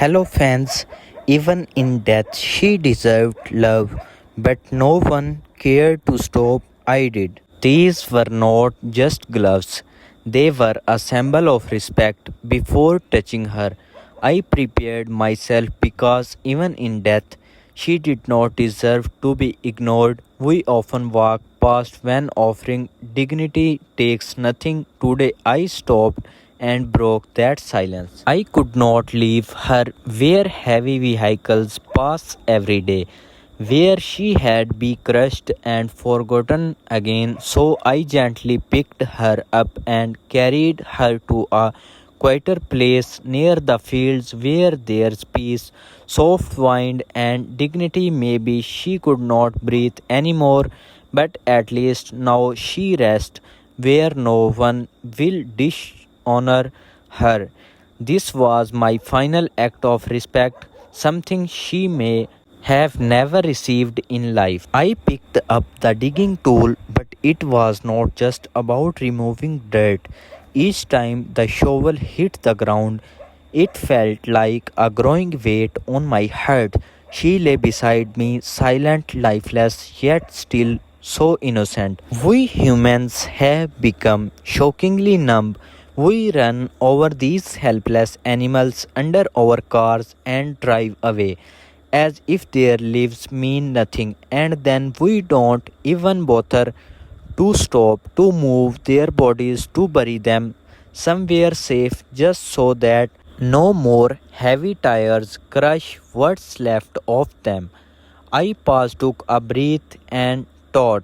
Hello, fans. Even in death, she deserved love, but no one cared to stop. I did. These were not just gloves, they were a symbol of respect before touching her. I prepared myself because even in death, she did not deserve to be ignored. We often walk past when offering dignity takes nothing. Today I stopped and broke that silence. I could not leave her where heavy vehicles pass every day, where she had been crushed and forgotten again. So I gently picked her up and carried her to a quieter place near the fields where there's peace, soft wind, and dignity. Maybe she could not breathe anymore, but at least now she rests where no one will dishonor her. This was my final act of respect, something she may have never received in life. I picked up the digging tool, but it was not just about removing dirt. Each time the shovel hit the ground, it felt like a growing weight on my heart. She lay beside me, silent, lifeless, yet still so innocent. We humans have become shockingly numb. We run over these helpless animals under our cars and drive away as if their lives mean nothing, and then we don't even bother to stop, to move their bodies, to bury them somewhere safe just so that no more heavy tires crush what's left of them. I paused, took a breath, and thought,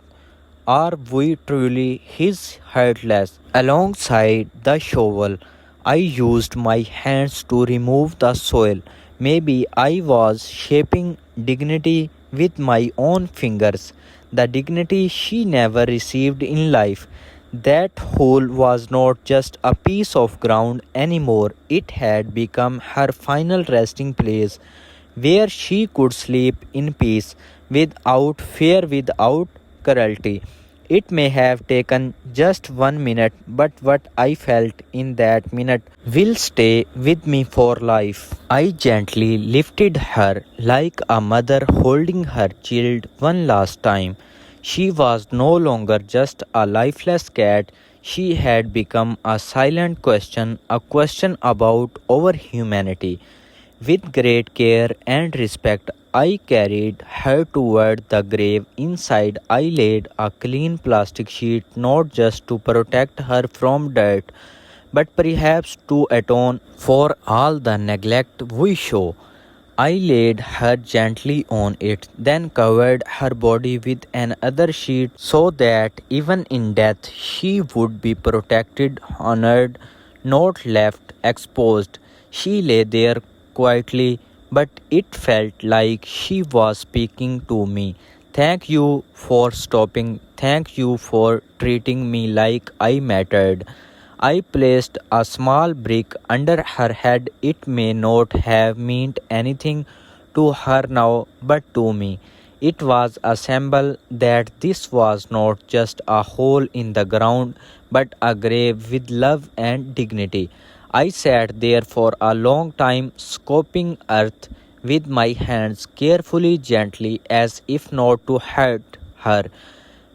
are we truly his heartless? Alongside the shovel, I used my hands to remove the soil. Maybe I was shaping dignity with my own fingers, the dignity she never received in life. That hole was not just a piece of ground anymore, it had become her final resting place where she could sleep in peace without fear, without cruelty. It may have taken just 1 minute, but what I felt in that minute will stay with me for life. I gently lifted her like a mother holding her child one last time. She was no longer just a lifeless cat, she had become a silent question, a question about our humanity. With great care and respect, I carried her toward the grave. Inside, I laid a clean plastic sheet not just to protect her from dirt, but perhaps to atone for all the neglect we show. I laid her gently on it, then covered her body with another sheet so that even in death she would be protected, honored, not left exposed. She lay there quietly, but it felt like she was speaking to me. Thank you for stopping. Thank you for treating me like I mattered. I placed a small brick under her head. It may not have meant anything to her now, but to me, it was a symbol that this was not just a hole in the ground, but a grave with love and dignity. I sat there for a long time, scoping earth with my hands carefully, gently, as if not to hurt her.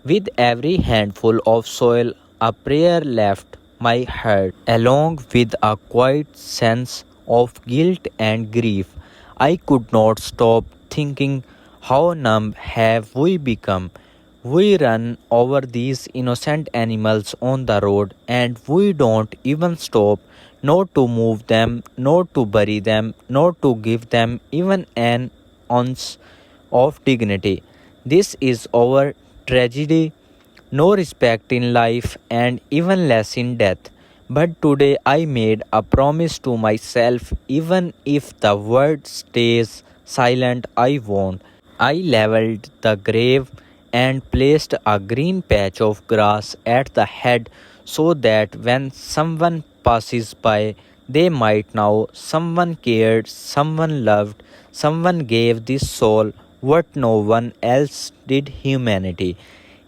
With every handful of soil, a prayer left my heart, along with a quiet sense of guilt and grief. I could not stop thinking, how numb have we become? We run over these innocent animals on the road and we don't even stop, not to move them, not to bury them, not to give them even an ounce of dignity. This is our tragedy, no respect in life and even less in death. But today I made a promise to myself, even if the world stays silent, I won't. I leveled the grave and placed a green patch of grass at the head so that when someone passes by, they might know someone cared, someone loved, someone gave this soul what no one else did humanity.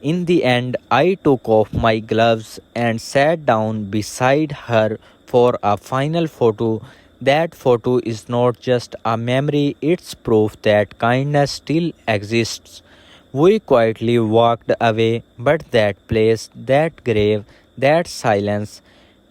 In the end, I took off my gloves and sat down beside her for a final photo. That photo is not just a memory, it's proof that kindness still exists. We quietly walked away, but that place, that grave, that silence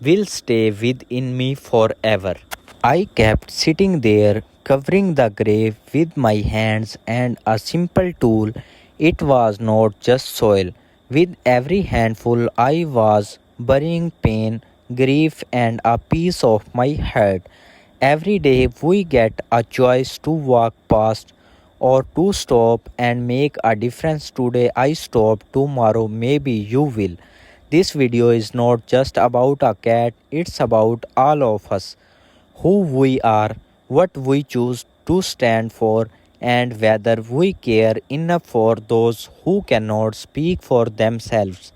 will stay within me forever. I kept sitting there, covering the grave with my hands and a simple tool. It was not just soil. With every handful, I was burying pain, grief, and a piece of my heart. Every day, we get a choice to walk past or to stop and make a difference. Today, I stop, tomorrow, maybe you will. This video is not just about a cat, it's about all of us, who we are, what we choose to stand for, and whether we care enough for those who cannot speak for themselves.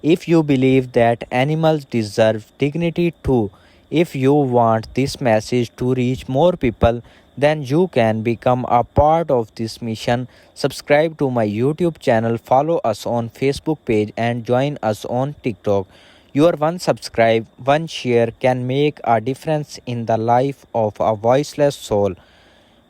If you believe that animals deserve dignity too, if you want this message to reach more people, then you can become a part of this mission. Subscribe to my YouTube channel, follow us on Facebook page, and join us on TikTok. Your one subscribe, one share can make a difference in the life of a voiceless soul.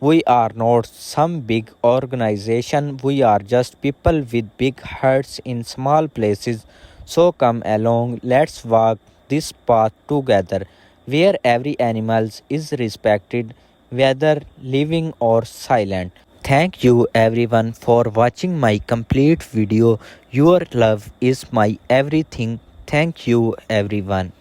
We are not some big organization, we are just people with big hearts in small places. So come along, let's walk this path together, where every animal is respected, whether living or silent. Thank you everyone for watching my complete video. Your love is my everything. Thank you everyone.